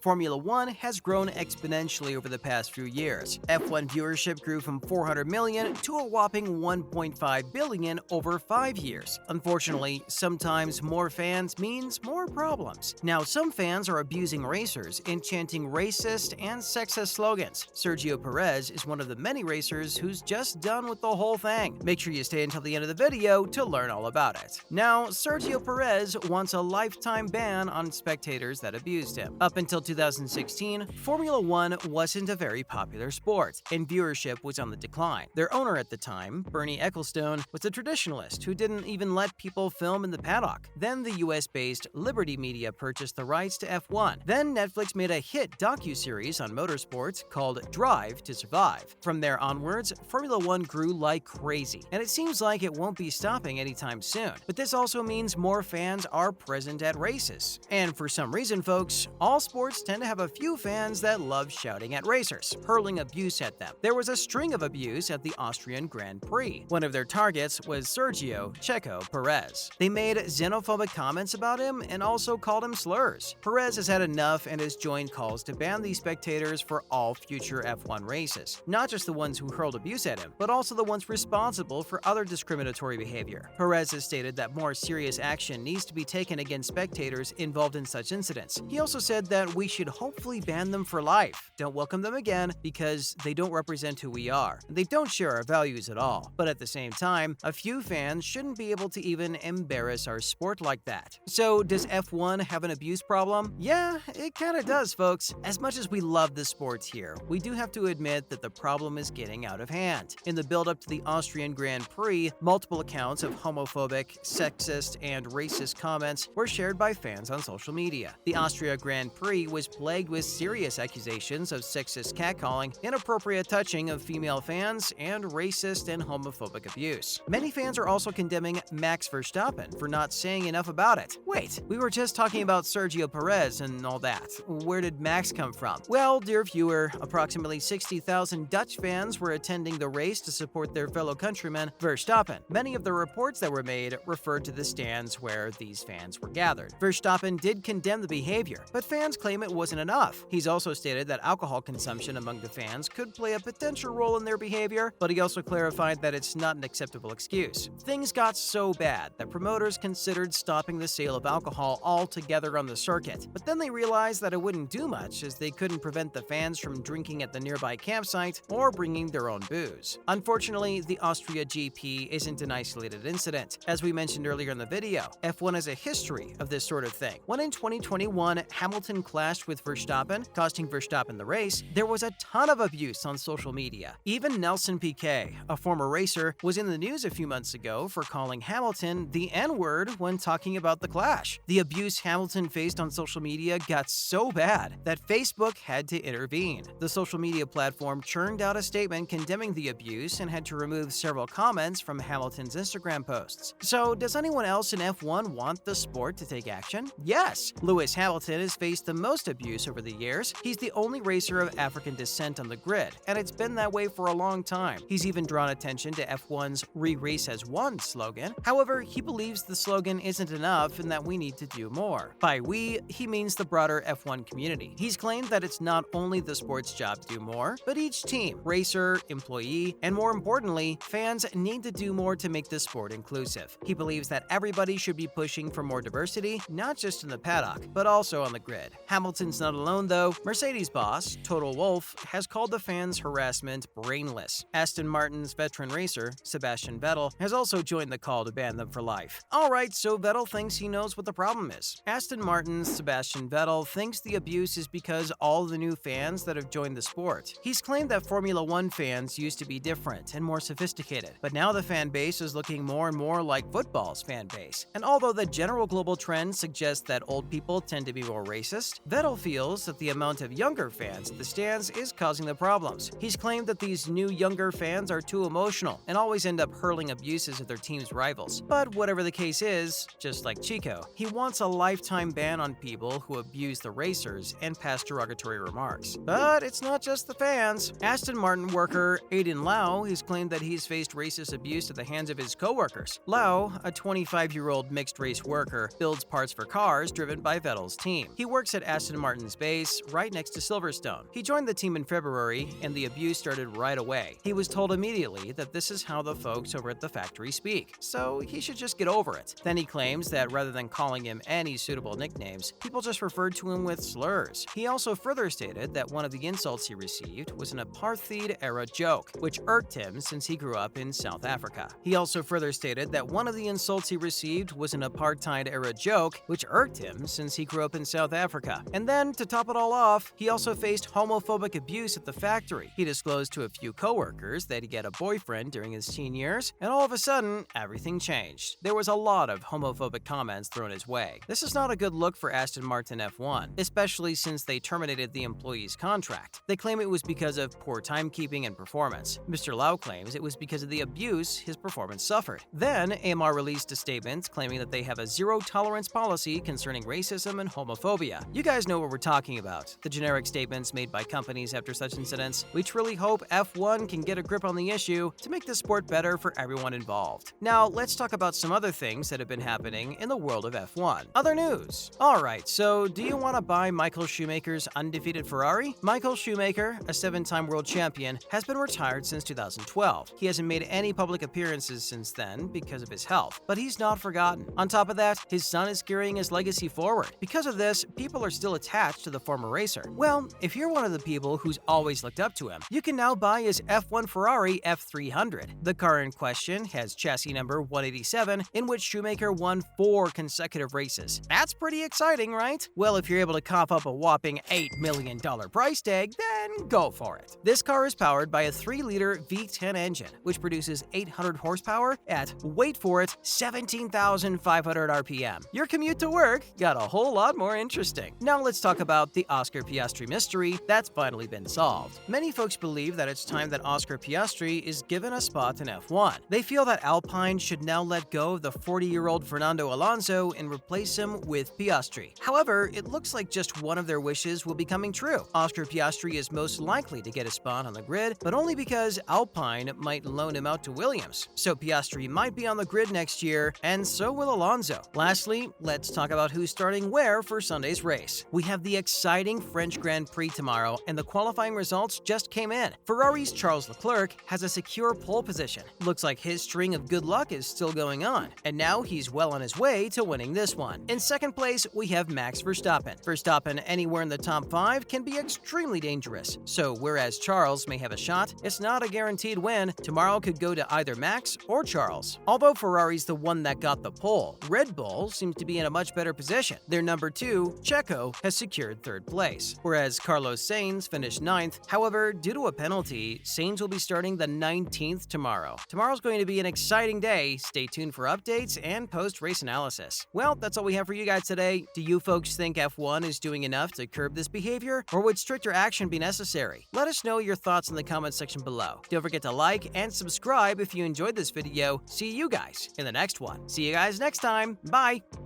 Formula One has grown exponentially over the past few years. F1 viewership grew from 400 million to a whopping 1.5 billion over 5 years. Unfortunately, sometimes more fans means more problems. Now, some fans are abusing racers and chanting racist and sexist slogans. Sergio Perez is one of the many racers who's just done with the whole thing. Make sure you stay until the end of the video to learn all about it. Now, Sergio Perez wants a lifetime ban on spectators that abused him. Up until 2016, Formula One wasn't a very popular sport, and viewership was on the decline. Their owner at the time, Bernie Ecclestone, was a traditionalist who didn't even let people film in the paddock. Then the US-based Liberty Media purchased the rights to F1. Then Netflix made a hit docuseries on motorsports called Drive to Survive. From there onwards, Formula One grew like crazy, and it seems like it won't be stopping anytime soon. But this also means more fans are present at races. And for some reason, folks, all sports tend to have a few fans that love shouting at racers, hurling abuse at them. There was a string of abuse at the Austrian Grand Prix. One of their targets was Sergio "Checo" Perez. They made xenophobic comments about him and also called him slurs. Perez has had enough and has joined calls to ban these spectators for all future F1 races. Not just the ones who hurled abuse at him, but also the ones responsible for other discriminatory behavior. Perez has stated that more serious action needs to be taken against spectators involved in such incidents. He also said that we should hopefully ban them for life. Don't welcome them again because they don't represent who we are. They don't share our values at all. But at the same time, a few fans shouldn't be able to even embarrass our sport like that. So does F1 have an abuse problem? Yeah, it kinda does, folks. As much as we love the sports here, we do have to admit that the problem is getting out of hand. In the build-up to the Austrian Grand Prix, multiple accounts of homophobic, sexist, and racist comments were shared by fans on social media. The Austria Grand Prix was plagued with serious accusations of sexist catcalling, inappropriate touching of female fans, and racist and homophobic abuse. Many fans are also condemning Max Verstappen for not saying enough about it. Wait, we were just talking about Sergio Perez and all that. Where did Max come from? Well, dear viewer, approximately 60,000 Dutch fans were attending the race to support their fellow countryman, Verstappen. Many of the reports that were made referred to the stands where these fans were gathered. Verstappen did condemn the behavior, but fans claim it wasn't enough. He's also stated that alcohol consumption among the fans could play a potential role in their behavior, but he also clarified that it's not an acceptable excuse. Things got so bad that promoters considered stopping the sale of alcohol altogether on the circuit, but then they realized that it wouldn't do much as they couldn't prevent the fans from drinking at the nearby campsite or bringing their own booze. Unfortunately, the Austria GP isn't an isolated incident. As we mentioned earlier in the video, F1 has a history of this sort of thing. When in 2021, Hamilton clashed with Verstappen, costing Verstappen the race, there was a ton of abuse on social media. Even Nelson Piquet, a former racer, was in the news a few months ago for calling Hamilton the N-word when talking about the clash. The abuse Hamilton faced on social media got so bad that Facebook had to intervene. The social media platform churned out a statement condemning the abuse and had to remove several comments from Hamilton's Instagram posts. So, does anyone else in F1 want the sport to take action? Yes! Lewis Hamilton has faced the most abuse over the years. He's the only racer of African descent on the grid, and it's been that way for a long time. He's even drawn attention to F1's "Re-Race as One" slogan. However, he believes the slogan isn't enough and that we need to do more. By we, he means the broader F1 community. He's claimed that it's not only the sport's job to do more, but each team, racer, employee, and more importantly, fans need to do more to make the sport inclusive. He believes that everybody should be pushing for more diversity, not just in the paddock, but also on the grid. Hamilton's not alone though. Mercedes boss, Toto Wolff, has called the fans' harassment brainless. Aston Martin's veteran racer, Sebastian Vettel, has also joined the call to ban them for life. Alright, so Vettel thinks he knows what the problem is. Aston Martin's Sebastian Vettel thinks the abuse is because all the new fans that have joined the sport. He's claimed that Formula One fans used to be different and more sophisticated, but now the fan base is looking more and more like football's fan base. And although the general global trend suggests that old people tend to be more racist, Vettel feels that the amount of younger fans at the stands is causing the problems. He's claimed that these new younger fans are too emotional and always end up hurling abuses at their team's rivals. But whatever the case is, just like Chico, he wants a lifetime ban on people who abuse the racers and pass derogatory remarks. But it's not just the fans. Aston Martin worker Aiden Lau has claimed that he's faced racist abuse at the hands of his co-workers. Lau, a 25-year-old mixed-race worker, builds parts for cars driven by Vettel's team. He works at Aston Aston Martin's base right next to Silverstone. He joined the team in February, and the abuse started right away. He was told immediately that this is how the folks over at the factory speak, so he should just get over it. Then he claims that rather than calling him any suitable nicknames, people just referred to him with slurs. He also further stated that one of the insults he received was an apartheid-era joke, which irked him since he grew up in South Africa. He also further stated that one of the insults he received was an apartheid-era joke, which irked him since he grew up in South Africa. And then, to top it all off, he also faced homophobic abuse at the factory. He disclosed to a few coworkers that he had a boyfriend during his teen years, and all of a sudden, everything changed. There was a lot of homophobic comments thrown his way. This is not a good look for Aston Martin F1, especially since they terminated the employee's contract. They claim it was because of poor timekeeping and performance. Mr. Lau claims it was because of the abuse his performance suffered. Then, AMR released a statement claiming that they have a zero-tolerance policy concerning racism and homophobia. You guys know what we're talking about, the generic statements made by companies after such incidents. We truly hope F1 can get a grip on the issue to make the sport better for everyone involved. Now, let's talk about some other things that have been happening in the world of F1. Other news. Alright, so do you want to buy Michael Schumacher's undefeated Ferrari? Michael Schumacher, a 7-time world champion, has been retired since 2012. He hasn't made any public appearances since then because of his health, but he's not forgotten. On top of that, his son is carrying his legacy forward. Because of this, people are still attached to the former racer. Well, if you're one of the people who's always looked up to him, you can now buy his F1 Ferrari F300. The car in question has chassis number 187, in which Schumacher won 4 consecutive races. That's pretty exciting, right? Well, if you're able to cough up a whopping $8 million price tag, then go for it. This car is powered by a 3-liter V10 engine, which produces 800 horsepower at, wait for it, 17,500 RPM. Your commute to work got a whole lot more interesting. Now let's talk about the Oscar Piastri mystery that's finally been solved. Many folks believe that it's time that Oscar Piastri is given a spot in F1. They feel that Alpine should now let go of the 40-year-old Fernando Alonso and replace him with Piastri. However, it looks like just one of their wishes will be coming true. Oscar Piastri is most likely to get a spot on the grid, but only because Alpine might loan him out to Williams. So Piastri might be on the grid next year, and so will Alonso. Lastly, let's talk about who's starting where for Sunday's race. We have the exciting French Grand Prix tomorrow, and the qualifying results just came in. Ferrari's Charles Leclerc has a secure pole position. Looks like his string of good luck is still going on, and now he's well on his way to winning this one. In second place, we have Max Verstappen. Verstappen anywhere in the top 5 can be extremely dangerous, so whereas Charles may have a shot, it's not a guaranteed win. Tomorrow could go to either Max or Charles. Although Ferrari's the one that got the pole, Red Bull seems to be in a much better position. Their number 2, Checo, has secured 3rd place, whereas Carlos Sainz finished 9th. However, due to a penalty, Sainz will be starting the 19th tomorrow. Tomorrow's going to be an exciting day. Stay tuned for updates and post-race analysis. Well, that's all we have for you guys today. Do you folks think F1 is doing enough to curb this behavior, or would stricter action be necessary? Let us know your thoughts in the comment section below. Don't forget to like and subscribe if you enjoyed this video. See you guys in the next one. See you guys next time. Bye!